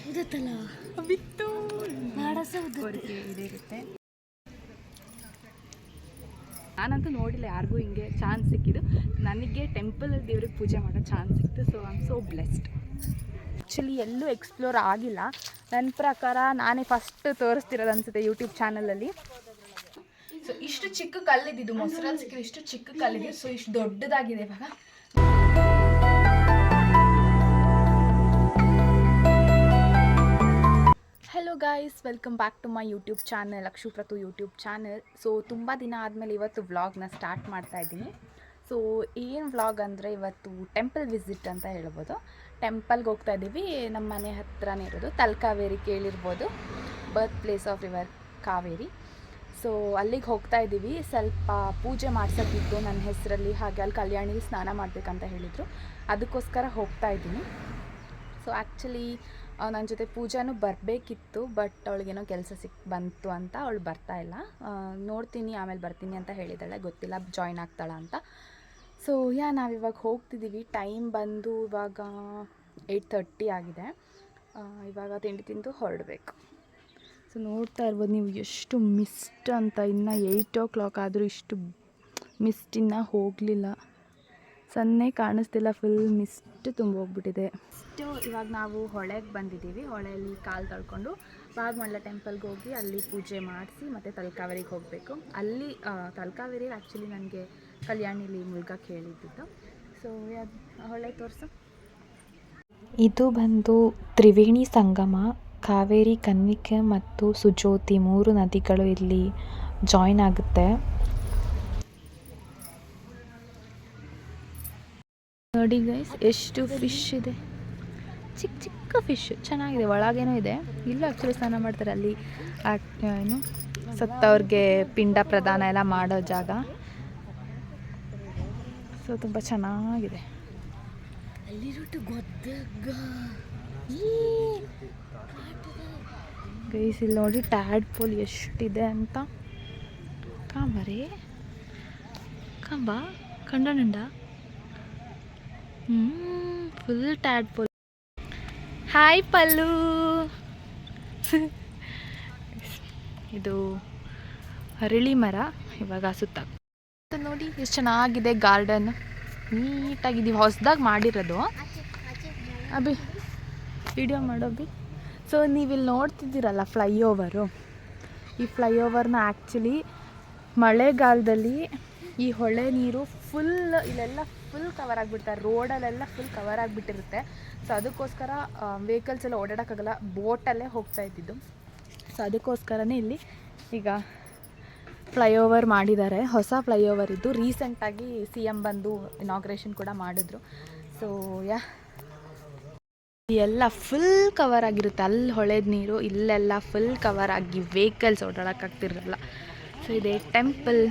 ಬಿತ್ತು ಕೋರಿಕೆ ಈಡೇರುತ್ತೆ. ನಾನಂತೂ ನೋಡಿಲ್ಲ ಯಾರಿಗೂ ಹಿಂಗೆ ಚಾನ್ಸ್ ಸಿಕ್ಕಿದ್ದು. ನನಗೆ ಟೆಂಪಲಲ್ಲಿ ದೇವ್ರಿಗೆ ಪೂಜೆ ಮಾಡೋ ಚಾನ್ಸ್ ಸಿಕ್ತು. So I am so blessed. Actually ಎಲ್ಲೂ ಎಕ್ಸ್ಪ್ಲೋರ್ ಆಗಿಲ್ಲ. ನನ್ನ ಪ್ರಕಾರ ನಾನೇ ಫಸ್ಟ್ ತೋರಿಸ್ತಿರೋದು ಅನಿಸುತ್ತೆ ಯೂಟ್ಯೂಬ್ ಚಾನಲಲ್ಲಿ. ಸೊ ಇಷ್ಟು ಚಿಕ್ಕ ಕಲ್ಲಿದ್ದು, ಮೊಸರಲ್ಲಿ ಸಿಕ್ಕಿದ್ದು ಇಷ್ಟು ಚಿಕ್ಕ ಕಲ್ಲಿದೆ. ಸೊ ಇಷ್ಟು ದೊಡ್ಡದಾಗಿದೆ ಇವಾಗ. Hello guys, welcome back to my YouTube channel, ಅಕ್ಷುಪ್ರತು ಯೂಟ್ಯೂಬ್ ಚಾನಲ್. ಸೊ ತುಂಬ ದಿನ ಆದಮೇಲೆ ಇವತ್ತು ವ್ಲಾಗ್ನ ಸ್ಟಾರ್ಟ್ ಮಾಡ್ತಾ ಇದ್ದೀನಿ. ಸೊ ಏನು ವ್ಲಾಗ್ ಅಂದರೆ ಇವತ್ತು ಟೆಂಪಲ್ ವಿಸಿಟ್ ಅಂತ ಹೇಳ್ಬೋದು. ಟೆಂಪಲ್ಗೆ ಹೋಗ್ತಾ ಇದ್ದೀವಿ. ನಮ್ಮ ಮನೆ ಹತ್ರನೇ ಇರೋದು ತಲಕಾವೇರಿ, ಕೇಳಿರ್ಬೋದು, birth place of river Kaveri. So ಅಲ್ಲಿಗೆ ಹೋಗ್ತಾ ಇದ್ದೀವಿ. ಸ್ವಲ್ಪ ಪೂಜೆ ಮಾಡ್ಸೋಕ್ಕಿತ್ತು ನನ್ನ ಹೆಸರಲ್ಲಿ. ಹಾಗೆ ಅಲ್ಲಿ ಕಲ್ಯಾಣಿಲಿ ಸ್ನಾನ ಮಾಡಬೇಕಂತ ಹೇಳಿದರು. ಅದಕ್ಕೋಸ್ಕರ ಹೋಗ್ತಾ ಇದ್ದೀನಿ. ಸೊ ಆ್ಯಕ್ಚುಲಿ ನನ್ನ ಜೊತೆ ಪೂಜಾನು ಬರಬೇಕಿತ್ತು, ಬಟ್ ಅವಳಿಗೇನೋ ಕೆಲಸ ಬಂತು ಅಂತ ಅವಳು ಬರ್ತಾಯಿಲ್ಲ. ನೋಡ್ತೀನಿ ಆಮೇಲೆ ಬರ್ತೀನಿ ಅಂತ ಹೇಳಿದ್ದಾಳೆ. ಗೊತ್ತಿಲ್ಲ ಜಾಯ್ನ್ ಆಗ್ತಾಳ ಅಂತ. ಸೊ ನಾವಿವಾಗ ಹೋಗ್ತಿದ್ದೀವಿ. ಟೈಮ್ ಬಂದು ಇವಾಗ 8:30 ಆಗಿದೆ. ಇವಾಗ ತಿಂಡಿ ತಿಂದು ಹೊರಡಬೇಕು. ಸೊ ನೋಡ್ತಾ ಇರ್ಬೋದು ನೀವು ಎಷ್ಟು ಮಿಸ್ಟ್ ಅಂತ. ಇನ್ನು 8 o'clock ಆದರೂ ಇಷ್ಟು ಮಿಸ್ಟ್ ಇನ್ನೂ ಹೋಗಲಿಲ್ಲ. ಸನ್ನೆ ಕಾಣಿಸ್ತಿಲ್ಲ, ಫುಲ್ ಮಿಸ್ಟ್ ತುಂಬೋಗ್ಬಿಟ್ಟಿದೆ. ಇವಾಗ ನಾವು ಹೊಳೆಗೆ ಬಂದಿದ್ದೀವಿ. ಹೊಳೆಯಲ್ಲಿ ಕಾಲು ತೊಳ್ಕೊಂಡು ಬಾಗಮಂಡಲ ಟೆಂಪಲ್ಗೆ ಹೋಗಿ ಅಲ್ಲಿ ಪೂಜೆ ಮಾಡಿಸಿ ಮತ್ತು ತಲಕಾವೇರಿಗೆ ಹೋಗಬೇಕು. ಅಲ್ಲಿ ತಲಕಾವೇರಿ ಆ್ಯಕ್ಚುಲಿ ನನಗೆ ಕಲ್ಯಾಣಿಲಿ ಮುಳುಗಕ್ಕೆ ಹೇಳಿದ್ದಿತ್ತು. ಸೊ ಹೊಳೆ ತೋರಿಸು. ಇದು ಬಂದು ತ್ರಿವೇಣಿ ಸಂಗಮ. ಕಾವೇರಿ, ಕನ್ನಿಕೆ ಮತ್ತು ಸುಜೋತಿ 3 ನದಿಗಳು ಇಲ್ಲಿ ಜಾಯಿನ್ ಆಗುತ್ತೆ. ನೋಡಿ ಗೈಸ್, ಎಷ್ಟು ಫಿಶ್ ಇದೆ. ಚಿಕ್ಕ ಚಿಕ್ಕ ಫಿಶ್ ಚೆನ್ನಾಗಿದೆ. ಒಳಗೇನೋ ಇದೆ. ಇಲ್ಲ ಆ್ಯಕ್ಚುಲಿ ಸ್ನಾನ ಮಾಡ್ತಾರೆ ಅಲ್ಲಿ. ಏನು ಸತ್ತವ್ರಿಗೆ ಪಿಂಡ ಪ್ರದಾನ ಎಲ್ಲ ಮಾಡೋ ಜಾಗ. ಸೊ ತುಂಬ ಚೆನ್ನಾಗಿದೆ. ಗೈಸ್ ಇಲ್ಲಿ ನೋಡಿ ಟ್ಯಾಡ್ಪೋಲ್ ಎಷ್ಟಿದೆ ಅಂತ. ಕಾಂಬರೇ ಕಂಬ ಕಂಡನಂಡ ಫುಲ್ ಟ್ಯಾಡ್ಪೋಲ್. ಹಾಯ್ ಪಲ್ಲು. ಇದು ಅರಳಿ ಮರ ಇವಾಗ ಸುತ್ತ ನೋಡಿ ಎಷ್ಟು ಚೆನ್ನಾಗಿದೆ. ಗಾರ್ಡನ್ ನೀಟಾಗಿದ್ದೀವಿ. ಹೊಸದಾಗಿ ಮಾಡಿರೋದು. ಅಭಿ ವಿಡಿಯೋ ಮಾಡೋಬಿ. ಸೊ ನೀವಿಲ್ಲಿ ನೋಡ್ತಿದ್ದೀರಲ್ಲ ಫ್ಲೈಓವರು. ಈ ಫ್ಲೈಓವರ್ನ ಆ್ಯಕ್ಚುಲಿ ಮಳೆಗಾಲದಲ್ಲಿ ಈ ಹೊಳೆ ನೀರು ಫುಲ್ ಇಲ್ಲೆಲ್ಲ ಫುಲ್ ಕವರ್ ಆಗಿಬಿಡ್ತಾರೆ. ರೋಡಲ್ಲೆಲ್ಲ ಫುಲ್ ಕವರ್ ಆಗಿಬಿಟ್ಟಿರುತ್ತೆ. ಸೊ ಅದಕ್ಕೋಸ್ಕರ ವೆಹಿಕಲ್ಸ್ ಎಲ್ಲ ಓಡಾಡೋಕ್ಕಾಗಲ್ಲ. ಬೋಟಲ್ಲೇ ಹೋಗ್ತಾ ಇದ್ದಿದ್ದು. ಸೊ ಅದಕ್ಕೋಸ್ಕರನೇ ಇಲ್ಲಿ ಈಗ ಫ್ಲೈಓವರ್ ಮಾಡಿದ್ದಾರೆ. ಹೊಸ ಫ್ಲೈಓವರ್ ಇದ್ದು ರೀಸೆಂಟಾಗಿ CM ಬಂದು ಇನಾಗ್ರೇಷನ್ ಕೂಡ ಮಾಡಿದ್ರು. ಸೊ ಎಲ್ಲ ಫುಲ್ ಕವರ್ ಆಗಿರುತ್ತೆ. ಅಲ್ಲಿ ಹೊಳೆದ ನೀರು ಇಲ್ಲೆಲ್ಲ ಫುಲ್ ಕವರ್ ಆಗಿ ವೆಹಿಕಲ್ಸ್ ಓಡಾಡೋಕ್ಕಾಗ್ತಿರಲ್ಲ. ಸೊ ಇದೆ ಟೆಂಪಲ್.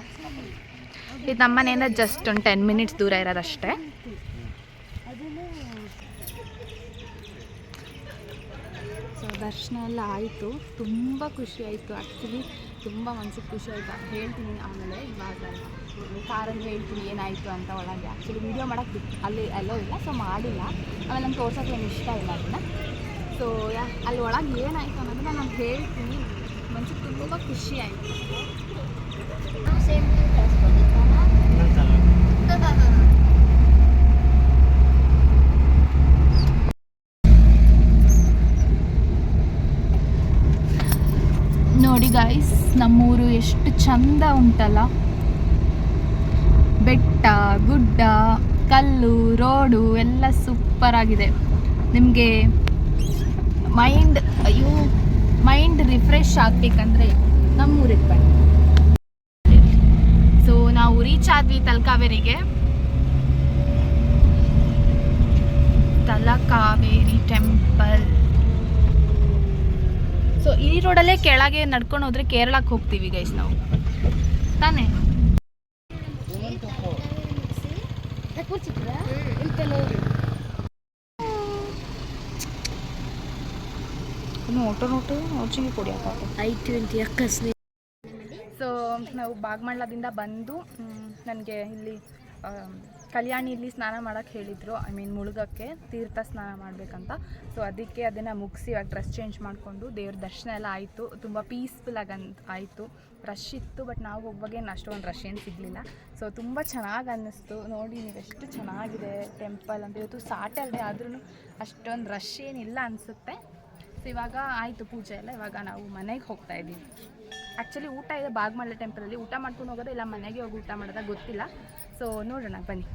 ಇದು ನಮ್ಮ ಮನೆಯಿಂದ ಜಸ್ಟ್ ಒಂದು 10 minutes ದೂರ ಇರೋದಷ್ಟೇ. ಸೊ ದರ್ಶನ ಎಲ್ಲ ಆಯಿತು. ತುಂಬ ಖುಷಿ ಆಯಿತು. ಆ್ಯಕ್ಚುಲಿ ತುಂಬ ಮನ್ಸಿಗೆ ಖುಷಿ ಆಯಿತು. ಹೇಳ್ತೀನಿ ಆಮೇಲೆ. ಇವಾಗ ಕಾರಲ್ಲಿ ಹೇಳ್ತೀನಿ ಏನಾಯಿತು ಅಂತ ಒಳಗೆ. ಆ್ಯಕ್ಚುಲಿ ವೀಡಿಯೋ ಮಾಡೋಕ್ಕೆ ಅಲ್ಲಿ ಎಲ್ಲೋ ಇಲ್ಲ. ಸೊ ಮಾಡಿಲ್ಲ. ಆಮೇಲೆ ನಂಗೆ ತೋರ್ಸೋಕ್ಕೆ ಏನು ಇಷ್ಟ ಇಲ್ಲ ಅದನ್ನು. ಸೊ ಅಲ್ಲಿ ಒಳಗೆ ಏನಾಯಿತು ಅನ್ನೋದನ್ನ ನಾನು ಹೇಳ್ತೀನಿ. ಮನ್ಸಿಗೆ ತುಂಬ ಖುಷಿ ಆಯಿತು. ನೋಡಿ ಗಾಯ್ಸ್, ನಮ್ಮೂರು ಎಷ್ಟು ಚಂದ ಉಂಟಲ್ಲ. ಬೆಟ್ಟ, ಗುಡ್ಡ, ಕಲ್ಲು, ರೋಡು ಎಲ್ಲ ಸೂಪರ್ ಆಗಿದೆ. ನಿಮಗೆ ಮೈಂಡ್ ರಿಫ್ರೆಶ್ ಆಗಬೇಕಂದ್ರೆ ನಮ್ಮೂರಿಗೆ ಬನ್ನಿ. ಸೊ ನಾವು ರೀಚ್ ಆದ್ವಿ ತಲಕಾವೇರಿಗೆ. ತಲಕಾವೇರಿ ಟೆಂಪಲ್. ಸೊ ಈ ರೋಡಲ್ಲೇ ಕೆಳಗೆ ನಡ್ಕೊಂಡು ಹೋದರೆ ಕೇರಳಕ್ಕೆ ಹೋಗ್ತೀವಿ ಗೈಸ್ ನಾವು, ತಾನೇ? ನೋಟು ಚಿಂಗಿ ಕೊಡಿ I-20 ಸೊ ನಾವು ಬಾಗಮಂಡಲದಿಂದ ಬಂದು ನನಗೆ ಇಲ್ಲಿ ಕಲ್ಯಾಣಿಯಲ್ಲಿ ಸ್ನಾನ ಮಾಡೋಕ್ಕೆ ಹೇಳಿದರು, ಐ ಮೀನ್ ಮುಳುಗಕ್ಕೆ ತೀರ್ಥ ಸ್ನಾನ ಮಾಡಬೇಕಂತ. ಸೊ ಅದಕ್ಕೆ ಅದನ್ನು ಮುಗಿಸಿ ಇವಾಗ ಡ್ರೆಸ್ ಚೇಂಜ್ ಮಾಡಿಕೊಂಡು ದೇವ್ರ ದರ್ಶನ ಎಲ್ಲ ಆಯಿತು. ತುಂಬ ಪೀಸ್ಫುಲ್ಲಾಗಿ ಆಯಿತು. ರಶ್ ಇತ್ತು, ಬಟ್ ನಾವು ಹೋಗುವಾಗೇನು ಅಷ್ಟೊಂದು ರಶ್ ಏನು ಸಿಗಲಿಲ್ಲ. ಸೊ ತುಂಬ ಚೆನ್ನಾಗಿ ಅನ್ನಿಸ್ತು. ನೋಡಿ ನೀವು ಎಷ್ಟು ಚೆನ್ನಾಗಿದೆ ಟೆಂಪಲ್ ಅಂತ. ಇವತ್ತು ಸಾಟರ್ಡೆ ಆದ್ರೂ ಅಷ್ಟೊಂದು ರಶ್ ಏನಿಲ್ಲ ಅನಿಸುತ್ತೆ. ಸೊ ಇವಾಗ ಆಯಿತು ಪೂಜೆ ಎಲ್ಲ, ಇವಾಗ ನಾವು ಮನೆಗೆ ಹೋಗ್ತಾ ಇದ್ದೀವಿ. ಆ್ಯಕ್ಚುಲಿ ಊಟ ಇದೆ ಬಾಗಮಳ್ಳಿ ಟೆಂಪಲಲ್ಲಿ, ಊಟ ಮಾಡ್ಕೊಂಡು ಹೋಗೋದು ಇಲ್ಲ ಮನೆಗೆ ಹೋಗಿ ಊಟ ಮಾಡೋದ ಗೊತ್ತಿಲ್ಲ. ಸೊ ನೋಡೋಣ ಬನ್ನಿ.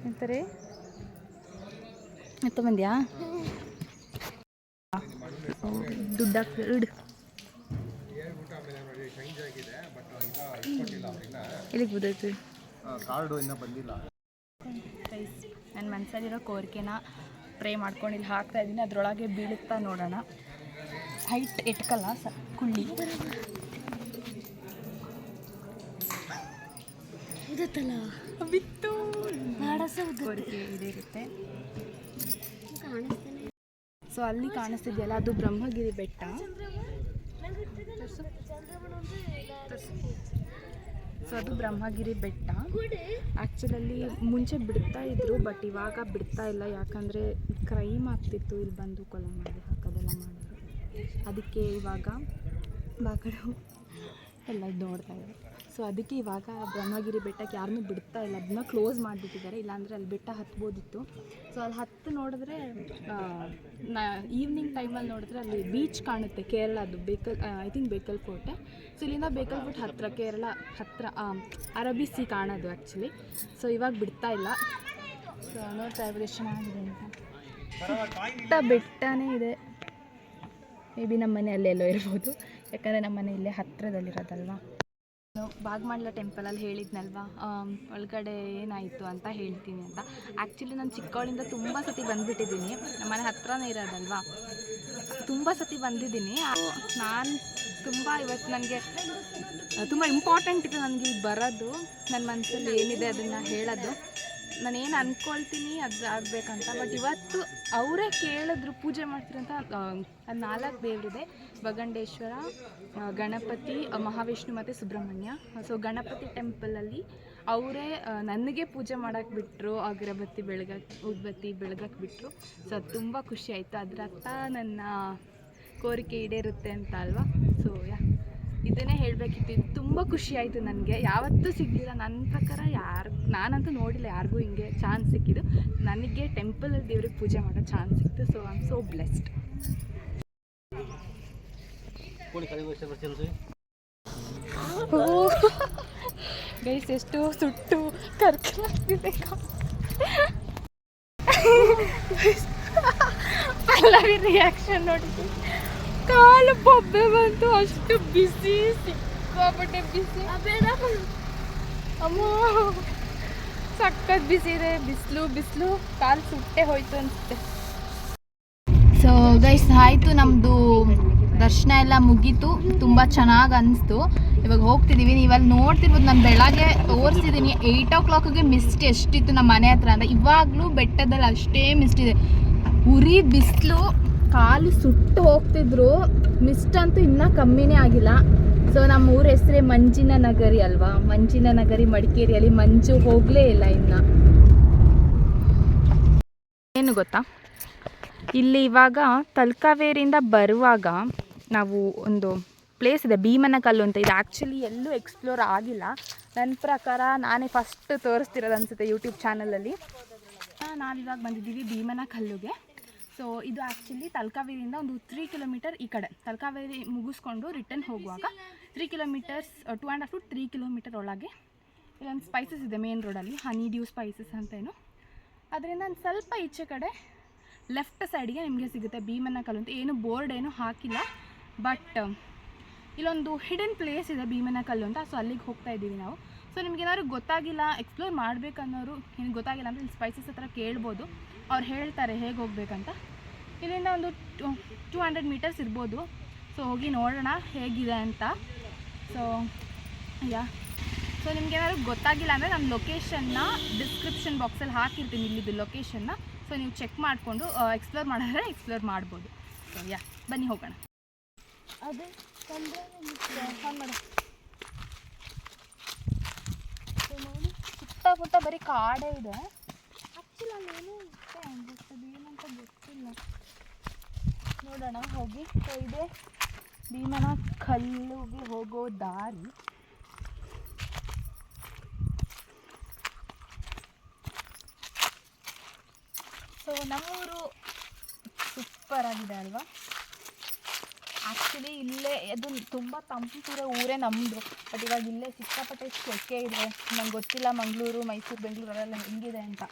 ಎಂತಾರೆ ಎತ್ತ ಬಂದ್ಯಾ ದುಡ್ಡು ಇಡು. ಎಲ್ಲಿಗೆ ಬುದೈತಿ ಕಾರ್ಡು ಇನ್ನೂ ಬಂದಿಲ್ಲ. ನನ್ನ ಮನಸ್ಸಲ್ಲಿರೋ ಕೋರಿಕೆನ ಪ್ರೇ ಮಾಡ್ಕೊಂಡು ಇಲ್ಲಿ ಹಾಕ್ತಾ ಇದ್ದೀನಿ. ಅದರೊಳಗೆ ಬೀಳುತ್ತಾ ನೋಡೋಣ. ಹೈಟ್ ಎಟ್ಕಲ್ಲ ಕುಳ್ಳಿ ಬಿತ್ತು ಕೋರಿಕೆ ಇರುತ್ತೆ. ಸೊ ಅಲ್ಲಿ ಕಾಣಿಸ್ತಿದೆಯಲ್ಲ ಅದು ಬ್ರಹ್ಮಗಿರಿ ಬೆಟ್ಟ. ಸೊ ಅದು ಬ್ರಹ್ಮಗಿರಿ ಬೆಟ್ಟ. ಆ್ಯಕ್ಚುಲಲ್ಲಿ ಮುಂಚೆ ಬಿಡ್ತಾ ಇದ್ರು, ಬಟ್ ಇವಾಗ ಬಿಡ್ತಾ ಇಲ್ಲ. ಯಾಕಂದರೆ ಕ್ರೈಮ್ ಆಗ್ತಿತ್ತು, ಇಲ್ಲಿ ಬಂದು ಕೊಲೆ ಮಾಡಿ ಹಾಕೋದೆಲ್ಲ ಮಾಡೋದು. ಅದಕ್ಕೆ ಇವಾಗ ಬಾಕಡೆ ಎಲ್ಲ ನೋಡ್ತಾ ಇದ್ದಾರೆ. ಸೊ ಅದಕ್ಕೆ ಇವಾಗ ಬ್ರಹ್ಮಗಿರಿ ಬೆಟ್ಟಕ್ಕೆ ಯಾರನ್ನೂ ಬಿಡ್ತಾ ಇಲ್ಲ, ಅದನ್ನ ಕ್ಲೋಸ್ ಮಾಡಿಬಿಟ್ಟಿದ್ದಾರೆ. ಇಲ್ಲಾಂದರೆ ಅಲ್ಲಿ ಬೆಟ್ಟ ಹತ್ಬೋದಿತ್ತು. ಸೊ ಅಲ್ಲಿ ಹತ್ತು ನೋಡಿದ್ರೆ ಈವ್ನಿಂಗ್ ಟೈಮಲ್ಲಿ ನೋಡಿದ್ರೆ ಅಲ್ಲಿ ಬೀಚ್ ಕಾಣುತ್ತೆ, ಕೇರಳದ್ದು ಐ ಥಿಂಕ್ ಬೇಕಲ್ ಕೋಟೆ. ಸೊ ಇಲ್ಲಿಂದ ಬೇಕಲ್ ಫೋರ್ಟ್ ಹತ್ತಿರ, ಕೇರಳ ಹತ್ತಿರ ಅರಬ್ಬಿ ಸಿ ಕಾಣೋದು ಆ್ಯಕ್ಚುಲಿ. ಸೊ ಇವಾಗ ಬಿಡ್ತಾ ಇಲ್ಲ. ಸೊ ನೋಡ್ತಾ ಇರ್ಬೋದು ಎಷ್ಟು ಚೆನ್ನಾಗಿದೆ ಅಂತ. ಬೆಟ್ಟನೇ ಇದೆ. ಮೇ ಬಿ ನಮ್ಮ ಮನೆ ಅಲ್ಲೆಲ್ಲೋ ಇರ್ಬೋದು, ಯಾಕಂದರೆ ನಮ್ಮ ಮನೆ ಇಲ್ಲೇ ಹತ್ತಿರದಲ್ಲಿರೋದಲ್ವಾ. ಬಾಗಮಂಡ್ಲ ಟೆಂಪಲಲ್ಲಿ ಹೇಳಿದ್ನಲ್ವಾ ಒಳಗಡೆ ಏನಾಯಿತು ಅಂತ ಹೇಳ್ತೀನಿ ಅಂತ. ಆ್ಯಕ್ಚುಲಿ ನಾನು ಚಿಕ್ಕವಳಿಂದ ತುಂಬ ಸತಿ ಬಂದುಬಿಟ್ಟಿದ್ದೀನಿ, ನಮ್ಮ ಮನೆ ಹತ್ರನೇ ಇರೋದಲ್ವಾ, ತುಂಬ ಸತಿ ಬಂದಿದ್ದೀನಿ. ನಾನು ತುಂಬ ಇವತ್ತು ನನಗೆ ತುಂಬ ಇಂಪಾರ್ಟೆಂಟ್ ಇತ್ತು ನನಗೆ ಇಲ್ಲಿ ಬರೋದು. ನನ್ನ ಮನಸ್ಸಲ್ಲಿ ಏನಿದೆ ಅದನ್ನು ಹೇಳೋದು, ನಾನೇನು ಅಂದ್ಕೊಳ್ತೀನಿ ಅದು ಆಗಬೇಕಂತ. ಬಟ್ ಇವತ್ತು ಅವರೇ ಕೇಳಿದ್ರು ಪೂಜೆ ಮಾಡ್ತೀರಂತ. ಅದು 4 ದೇವರಿದೆ, ಬಗಂಡೇಶ್ವರ, ಗಣಪತಿ, ಮಹಾವಿಷ್ಣು ಮತ್ತು ಸುಬ್ರಹ್ಮಣ್ಯ. ಸೊ ಗಣಪತಿ ಟೆಂಪಲಲ್ಲಿ ಅವರೇ ನನಗೆ ಪೂಜೆ ಮಾಡೋಕ್ಕೆ ಬಿಟ್ಟರು, ಅಗರಬತ್ತಿ ಉದ್ಬತ್ತಿ ಬೆಳಗಕ್ಕೆ ಬಿಟ್ಟರು. ಸೊ ಅದು ತುಂಬ ಖುಷಿ ಆಯಿತು. ಅದರ ಅರ್ಥ ನನ್ನ ಕೋರಿಕೆ ಈಡೇರುತ್ತೆ ಅಂತ ಅಲ್ವಾ. ಸೊ ಇದನ್ನೇ ಹೇಳಬೇಕಿತ್ತು. ಇದು ತುಂಬ ಖುಷಿ ಆಯಿತು ನನಗೆ, ಯಾವತ್ತೂ ಸಿಗಲಿಲ್ಲ ನನ್ನ ಪ್ರಕಾರ. ನಾನಂತೂ ನೋಡಿಲ್ಲ ಯಾರಿಗೂ ಹಿಂಗೆ ಚಾನ್ಸ್ ಸಿಕ್ಕಿದ್ದು. ನನಗೆ ಟೆಂಪಲಲ್ಲಿ ದೇವ್ರಿಗೆ ಪೂಜೆ ಮಾಡೋ ಚಾನ್ಸ್ ಸಿಕ್ತು. So I am so blessed. Guys ಎಷ್ಟು ಸುಟ್ಟು ಕರ್ಕೊಂಡ್ತಿದೆ ಪಲ್ಲವಿ ರಿಯಾಕ್ಷನ್ ನೋಡಿ. ಕಾಲು ಬೊಬ್ಬೆ ಬಂತು, ಅಷ್ಟು ಬಿಸಿ, ಸಿಕ್ಕಾಪಟ್ಟೆ ಬಿಸಿ. ಅಮ್ಮ ಸಖತ್ ಬಿಸಿ ಇದೆ, ಬಿಸಿಲು ಕಾಲು ಸುಟ್ಟೆ ಹೋಯ್ತು ಅನಿಸುತ್ತೆ. ಸೊ ಗೈಸ್ ಆಯಿತು, ನಮ್ಮದು ದರ್ಶನ ಎಲ್ಲ ಮುಗೀತು. ತುಂಬ ಚೆನ್ನಾಗಿ ಅನಿಸ್ತು. ಇವಾಗ ಹೋಗ್ತಿದ್ದೀವಿ. ನೀವಲ್ಲಿ ನೋಡ್ತಿರ್ಬೋದು, ನಾನು ಬೆಳಗ್ಗೆ ತೋರಿಸಿದ್ದೀನಿ 8 o'clockಗೆ ಮಿಸ್ಟ್ ಎಷ್ಟಿತ್ತು ನಮ್ಮ ಮನೆ ಹತ್ರ ಅಂದರೆ. ಇವಾಗಲೂ ಬೆಟ್ಟದಲ್ಲಿ ಅಷ್ಟೇ ಮಿಸ್ಟ್ ಇದೆ. ಉರಿ ಬಿಸಿಲು, ಕಾಲು ಸುಟ್ಟು ಹೋಗ್ತಿದ್ರು. ಮಿಸ್ಟ್ ಅಂತೂ ಇನ್ನೂ ಕಮ್ಮಿನೇ ಆಗಿಲ್ಲ. ಸೊ ನಮ್ಮ ಊರ ಹೆಸರೇ ಮಂಜಿನ ನಗರಿ ಅಲ್ವಾ, ಮಂಜಿನ ನಗರಿ ಮಡಿಕೇರಿಯಲ್ಲಿ ಮಂಜು ಹೋಗಲೇ ಇಲ್ಲ ಇನ್ನು. ಏನು ಗೊತ್ತಾ, ಇಲ್ಲಿ ಇವಾಗ ತಲಕಾವೇರಿಯಿಂದ ಬರುವಾಗ ನಾವು ಒಂದು ಪ್ಲೇಸ್ ಇದೆ ಭೀಮನಕಲ್ಲು ಅಂತ. ಇದು ಆ್ಯಕ್ಚುಲಿ ಎಲ್ಲೂ ಎಕ್ಸ್ಪ್ಲೋರ್ ಆಗಿಲ್ಲ ನನ್ನ ಪ್ರಕಾರ. ನಾನೇ ಫಸ್ಟ್ ತೋರಿಸ್ತಿರೋದು ಅನಿಸುತ್ತೆ ಯೂಟ್ಯೂಬ್ ಚಾನಲಲ್ಲಿ. ನಾವಿವಾಗ ಬಂದಿದ್ದೀವಿ ಭೀಮನಕಲ್ಲುಗೆ. ಸೊ ಇದು ಆ್ಯಕ್ಚುಲಿ ತಲಕಾವೇರಿಯಿಂದ ಒಂದು 3 ಕಿಲೋಮೀಟರ್ ಈ ಕಡೆ. ತಲಕಾವೇರಿ ಮುಗಿಸ್ಕೊಂಡು ರಿಟರ್ನ್ ಹೋಗುವಾಗ 3 ಕಿಲೋಮೀಟರ್ಸ್ 2.5 to 3 ಕಿಲೋಮೀಟರ್ ಒಳಗೆ ಇಲ್ಲೊಂದು ಸ್ಪೈಸಸ್ ಇದೆ ಮೇನ್ ರೋಡಲ್ಲಿ, ಹನಿ ಡ್ಯೂ ಸ್ಪೈಸಸ್ ಅಂತೇನು. ಅದರಿಂದ ಒಂದು ಸ್ವಲ್ಪ ಈಚೆ ಕಡೆ ಲೆಫ್ಟ್ ಸೈಡಿಗೆ ನಿಮಗೆ ಸಿಗುತ್ತೆ ಭೀಮನಕಲ್ಲು ಅಂತ. ಏನು ಬೋರ್ಡ್ ಏನು ಹಾಕಿಲ್ಲ, ಬಟ್ ಇಲ್ಲೊಂದು ಹಿಡನ್ ಪ್ಲೇಸ್ ಇದೆ ಭೀಮನಕಲ್ಲು ಅಂತ. ಸೊ ಅಲ್ಲಿಗೆ ಹೋಗ್ತಾ ಇದ್ದೀವಿ ನಾವು. ಸೊ ನಿಮ್ಗೇನಾದ್ರು ಗೊತ್ತಾಗಿಲ್ಲ ಎಕ್ಸ್ಪ್ಲೋರ್ ಮಾಡಬೇಕನ್ನೋರು ನಿಮ್ಗೆ ಗೊತ್ತಾಗಿಲ್ಲ ಅಂದರೆ ಇಲ್ಲಿ ಸ್ಪೈಸಸ್ ಹತ್ರ ಕೇಳ್ಬೋದು, ಅವ್ರು ಹೇಳ್ತಾರೆ ಹೇಗೆ ಹೋಗ್ಬೇಕಂತ. ಇಲ್ಲಿಂದ ಒಂದು 200 ಮೀಟರ್ಸ್ ಇರ್ಬೋದು. ಸೊ ಹೋಗಿ ನೋಡೋಣ ಹೇಗಿದೆ ಅಂತ. ಸೊ ಸೊ ನಿಮ್ಗೇನಾದ್ರು ಗೊತ್ತಾಗಿಲ್ಲ ಅಂದರೆ ನಾನು ಲೊಕೇಶನ್ನ ಡಿಸ್ಕ್ರಿಪ್ಷನ್ ಬಾಕ್ಸಲ್ಲಿ ಹಾಕಿರ್ತೀನಿ, ಇಲ್ಲಿದ್ದು ಲೊಕೇಶನ್ನ. ಸೊ ನೀವು ಚೆಕ್ ಮಾಡಿಕೊಂಡು ಎಕ್ಸ್ಪ್ಲೋರ್ ಮಾಡಿದ್ರೆ ಎಕ್ಸ್ಪ್ಲೋರ್ ಮಾಡ್ಬೋದು. ಸೊ ಬನ್ನಿ ಹೋಗೋಣ. ಅದು ಮಾಡಿ ನೋಡಿ, ಸುತ್ತಮುತ್ತ ಬರೀ ಕಾಡೇ ಇದೆ. ಆ್ಯಕ್ಚುಲಿ ಅಲ್ಲೇನೋ ಇರುತ್ತೆ ಅನ್ಸುತ್ತೆ, ಏನಂತ ಗೊತ್ತಿಲ್ಲ. ನೋಡೋಣ ಹೋಗಿ. ಸೊ ಇದೆ ಭೀಮನ ಕಲ್ಲಿಗೆ ಹೋಗೋ ದಾರಿ. ಸೊ ನಮ್ಮೂರು ಸೂಪರ್ ಆಗಿದೆ ಅಲ್ವಾ. ಆ್ಯಕ್ಚುಲಿ ಇಲ್ಲೇ ಅದು ತುಂಬ ತಂಪಿರೋ ಊರೇ ನಮ್ಮದು. ಬಟ್ ಇವಾಗ ಇಲ್ಲೇ ಸಿಕ್ಕಾಪಟ್ಟೆ ಸೆಕೆ ಇದೆ. ನಂಗೆ ಗೊತ್ತಿಲ್ಲ ಮಂಗಳೂರು, ಮೈಸೂರು, ಬೆಂಗಳೂರಲ್ಲೆಲ್ಲ ಹೆಂಗಿದೆ ಅಂತ.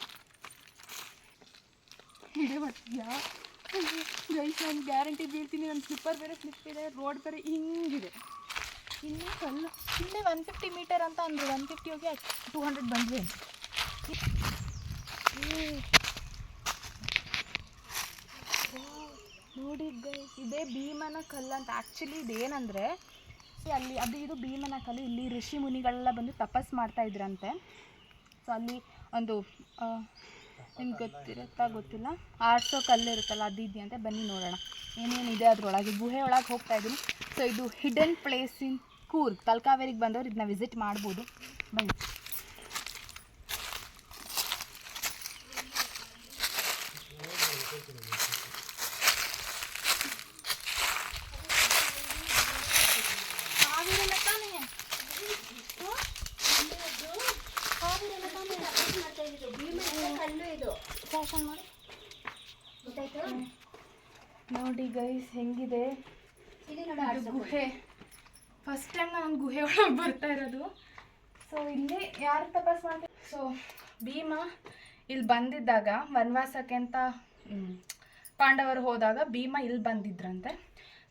ಇದೆ ಬರ್ತೀಯಾ ಗೈಸ್, ನಾನು ಗ್ಯಾರಂಟಿ ಬೀಳ್ತೀನಿ. ನನ್ನ ಸ್ಲಿಪ್ಪರ್ ಬೇರೆ ಸ್ಲಿಪ್ ಇದೆ, ರೋಡ್ ಬೇರೆ ಹಿಂಗಿದೆ. ಇನ್ನೂ ಕಲ್ಲು ಇಲ್ಲೇ 150 ಮೀಟರ್ ಅಂತ ಅಂದರು. 150 ಹೋಗಿ 200 ಬಂದ್ವಿ. ನೋಡಿ ಗೈಸ್, ಇದೇ ಭೀಮನ ಕಲ್ಲು ಅಂತ. ಆ್ಯಕ್ಚುಲಿ ಇದೇನಂದರೆ ಅಲ್ಲಿ ಇದು ಭೀಮನ ಕಲ್ಲು. ಇಲ್ಲಿ ಋಷಿ ಮುನಿಗಳೆಲ್ಲ ಬಂದು ತಪಸ್ ಮಾಡ್ತಾಯಿದ್ರಂತೆ. ಸೊ ಅಲ್ಲಿ ಒಂದು ನಿಮ್ಗೆ ಗೊತ್ತಿಲ್ಲ, ಆಡ್ಸೋ ಕಲ್ಲು ಇರುತ್ತಲ್ಲ, ಅದು ಇದೆಯಂತೆ. ಬನ್ನಿ ನೋಡೋಣ ಏನೇನಿದೆ ಅದರೊಳಗೆ. ಗುಹೆ ಒಳಗೆ ಹೋಗ್ತಾ ಇದ್ದೀನಿ. ಸೊ ಇದು ಹಿಡನ್ ಪ್ಲೇಸ್ ಇನ್ ಕೂರ್ಗ್. ತಲಕಾವೇರಿಗೆ ಬಂದವರು ಇದನ್ನ ವಿಸಿಟ್ ಮಾಡ್ಬೋದು. ಬನ್ನಿ. ನೋಡಿ ಗೈಸ್ ಹೆಂಗಿದೆ ಗುಹೆ. ಫಸ್ಟ್ ಟೈಮ್ ನಾನು ಗುಹೆ ಒಳಗೆ ಬರ್ತಾ ಇರೋದು. ಸೊ ಇಲ್ಲಿ ಯಾರು ತಪಸ್ ಮಾಡ್ತಾರೆ. ಸೊ ಭೀಮ ಇಲ್ಲಿ ಬಂದಿದ್ದಾಗ ವನವಾಸಕ್ಕೆ ಅಂತ ಪಾಂಡವರು ಹೋದಾಗ ಭೀಮ ಇಲ್ಲಿ ಬಂದಿದ್ರಂತೆ.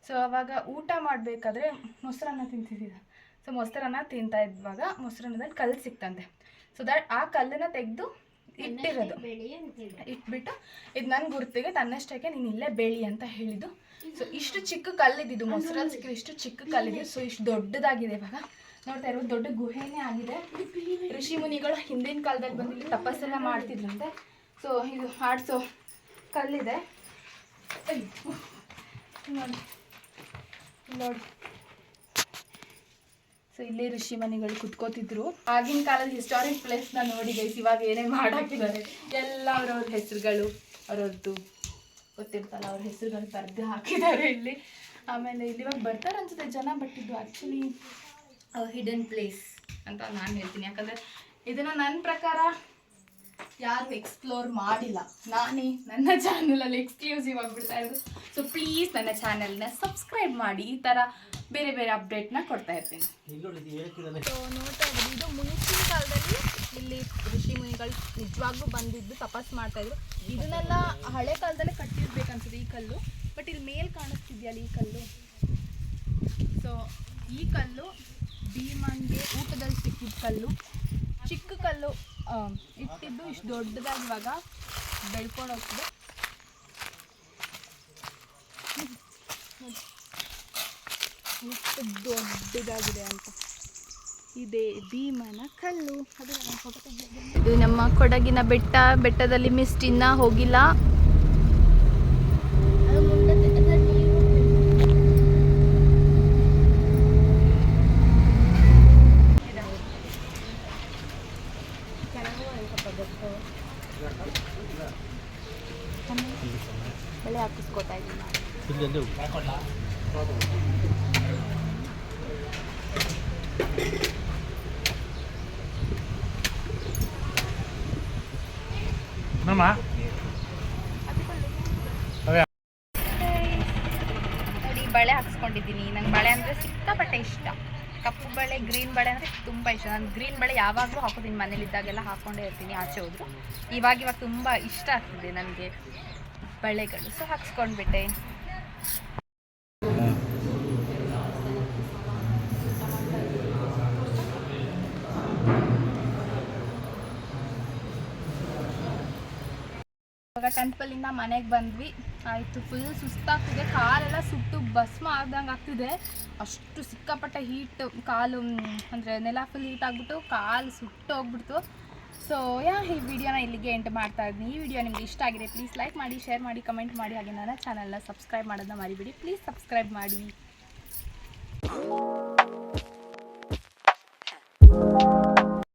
ಸೊ ಅವಾಗ ಊಟ ಮಾಡಬೇಕಾದ್ರೆ ಮೊಸರನ್ನ ತಿಂತಿದ್ದ. ಸೊ ಮೊಸರನ್ನ ತಿಂತಾ ಇದ್ವಾಗ ಮೊಸರನ್ನದಲ್ಲಿ ಕಲ್ಲು ಸಿಕ್ತಂತೆ. ಸೊ ಆ ಕಲ್ಲನ್ನು ತೆಗೆದು ಇಟ್ಟಿರೋದು, ಇಟ್ಬಿಟ್ಟು ಇದು ನನ್ನ ಗುರುತಿಗೆ ತನ್ನಷ್ಟಕ್ಕೆ ನೀನು ಇಲ್ಲೇ ಬೇಳಿ ಅಂತ ಹೇಳಿದ್ದು. ಸೊ ಇಷ್ಟು ಚಿಕ್ಕ ಕಲ್ಲಿದ್ದು, ಮೊಸರಲ್ಲಿ ಸಿಕ್ಕಿರೋ ಇಷ್ಟು ಚಿಕ್ಕ ಕಲ್ಲಿದ್ದು. ಸೊ ಇಷ್ಟು ದೊಡ್ಡದಾಗಿದೆ. ಇವಾಗ ನೋಡ್ತಾ ಇರೋದು ದೊಡ್ಡ ಗುಹೆನೇ ಆಗಿದೆ. ಋಷಿ ಮುನಿಗಳು ಹಿಂದಿನ ಕಾಲದಲ್ಲಿ ಬಂದು ಇಲ್ಲಿ ತಪಸ್ಸೆಲ್ಲ ಮಾಡ್ತಿದ್ರಂತೆ. ಸೊ ಇದು ಆಡಿಸೋ ಕಲ್ಲಿದೆ ನೋಡಿ. ಸೊ ಇಲ್ಲಿ ಋಷಿ ಮನಿಗಳು ಕುತ್ಕೋತಿದ್ರು. ಆಗಿನ ಕಾಲದ ಹಿಸ್ಟಾರಿಕ್ ಪ್ಲೇಸ್ನ ನೋಡಿ ಗೈಸ್. ಇವಾಗ ಏನೇನು ಮಾಡಾಕಿದ್ದಾರೆ ಎಲ್ಲ ಅವ್ರವ್ರ ಹೆಸರುಗಳು, ಅವ್ರವ್ರದ್ದು ಗೊತ್ತಿರ್ತಲ್ಲ ಅವ್ರ ಹೆಸರುಗಳು ಬರೆದು ಹಾಕಿದ್ದಾರೆ ಇಲ್ಲಿ. ಆಮೇಲೆ ಇಲ್ಲಿ ಇವಾಗ ಬರ್ತಾರೆ ಅನ್ಸುತ್ತೆ ಜನ. ಬಟ್ ಇದು ಆ್ಯಕ್ಚುಲಿ ಹಿಡನ್ ಪ್ಲೇಸ್ ಅಂತ ನಾನು ಹೇಳ್ತೀನಿ. ಯಾಕಂದರೆ ಇದನ್ನು ನನ್ನ ಪ್ರಕಾರ ಯಾರು ಎಕ್ಸ್ಪ್ಲೋರ್ ಮಾಡಿಲ್ಲ. ನಾನೇ ನನ್ನ ಚಾನಲಲ್ಲಿ ಎಕ್ಸ್ಕ್ಲೂಸಿವ್ ಆಗಿಬಿಡ್ತಾ ಇರೋದು. ಸೊ ಪ್ಲೀಸ್ ನನ್ನ ಚಾನಲ್ನ ಸಬ್ಸ್ಕ್ರೈಬ್ ಮಾಡಿ. ಈ ಥರ ಬೇರೆ ಬೇರೆ ಅಪ್ಡೇಟ್ನ ಕೊಡ್ತಾ ಇರ್ತೀನಿ. ಸೊ ನೋಡ್ತಾ ಇದ್ದೀವಿ, ಇದು ಮುಂಚಿನ ಕಾಲದಲ್ಲಿ ಇಲ್ಲಿ ಋಷಿ ಮುನಿಗಳು ನಿಜವಾಗ್ಲೂ ಬಂದಿದ್ದು ತಪಸ್ ಮಾಡ್ತಾಯಿದ್ರು. ಇದನ್ನೆಲ್ಲ ಹಳೆ ಕಾಲದಲ್ಲೇ ಕಟ್ಟಿರ್ಬೇಕನ್ಸುತ್ತೆ ಈ ಕಲ್ಲು. ಬಟ್ ಇಲ್ಲಿ ಮೇಲೆ ಕಾಣಿಸ್ತಿದೆಯಲ್ಲ ಈ ಕಲ್ಲು. ಸೊ ಈ ಕಲ್ಲು ಭೀಮನ್ಗೆ ಊಟದಲ್ಲಿ ಸಿಕ್ಕಿದ ಕಲ್ಲು. ಚಿಕ್ಕ ಕಲ್ಲು ಇಟ್ಟಿದ್ದು ಇಷ್ಟು ದೊಡ್ಡದಾಗಿ ಇವಾಗ ಬೆಳ್ಕೊಂಡು ಹೋಗ್ತದೆ. ಎಷ್ಟು ದೊಡ್ಡದಾಗಿದೆ ಅಂತ. ಇದೇ ಭೀಮನ ಕಲ್ಲು. ಇದು ನಮ್ಮ ಕೊಡಗಿನ ಬೆಟ್ಟ. ಬೆಟ್ಟದಲ್ಲಿ ಮಿಸ್ಟ್ ಇನ್ನೂ ಹೋಗಿಲ್ಲ. ಬೆಳೆ ಹಾಕಿಸ್ಕೋತಾ ಇದ್ದೀನಿ ನೋಡಿ. ಬಳೆ ಹಾಕ್ಸ್ಕೊಂಡಿದ್ದೀನಿ. ನಂಗೆ ಬಳೆ ಅಂದರೆ ಸಿಕ್ಕಾಪಟ್ಟೆ ಇಷ್ಟ. ಕಪ್ಪು ಬಳೆ, ಗ್ರೀನ್ ಬಳೆ ಅಂದರೆ ತುಂಬ ಇಷ್ಟ. ನಾನು ಗ್ರೀನ್ ಬಳೆ ಯಾವಾಗಲೂ ಹಾಕೋತೀನಿ, ಮನೇಲಿದ್ದಾಗೆಲ್ಲ ಹಾಕ್ಕೊಂಡೇ ಇರ್ತೀನಿ. ಆಚೆ ಹೋದ್ರು ಇವಾಗ ತುಂಬ ಇಷ್ಟ ಆಗ್ತಿದೆ ನನಗೆ ಬಳೆಗಳು. ಸೊ ಹಾಕ್ಸ್ಕೊಂಡ್ಬಿಟ್ಟೆ. ಟೆಂಪಲಿಂದ ಮನೆಗೆ ಬಂದ್ವಿ. ಆಯಿತು, ಫುಲ್ ಸುಸ್ತಾಗ್ತಿದೆ, ಕಾಲೆಲ್ಲ ಸುಟ್ಟು ಭಸ್ಮ ಆಗ್ದಂಗೆ ಆಗ್ತಿದೆ. ಅಷ್ಟು ಸಿಕ್ಕಾಪಟ್ಟೆ ಹೀಟ್, ಕಾಲು ಅಂದರೆ ನೆಲ ಫುಲ್ ಹೀಟ್ ಆಗಿಬಿಟ್ಟು ಕಾಲು ಸುಟ್ಟು ಹೋಗ್ಬಿಡ್ತು. ಸೊ ಈ ವಿಡಿಯೋನ ಇಲ್ಲಿಗೆ ಎಂಡ್ ಮಾಡ್ತಾ ಇದ್ದೀನಿ. ಈ ವಿಡಿಯೋ ನಿಮಗೆ ಇಷ್ಟ ಆಗಿದೆ ಪ್ಲೀಸ್ ಲೈಕ್ ಮಾಡಿ, ಶೇರ್ ಮಾಡಿ, ಕಮೆಂಟ್ ಮಾಡಿ. ಹಾಗೆ ನನ್ನ ಚಾನಲ್ನ ಸಬ್ಸ್ಕ್ರೈಬ್ ಮಾಡೋದನ್ನ ಮರಿಬೇಡಿ. ಪ್ಲೀಸ್ ಸಬ್ಸ್ಕ್ರೈಬ್ ಮಾಡಿ.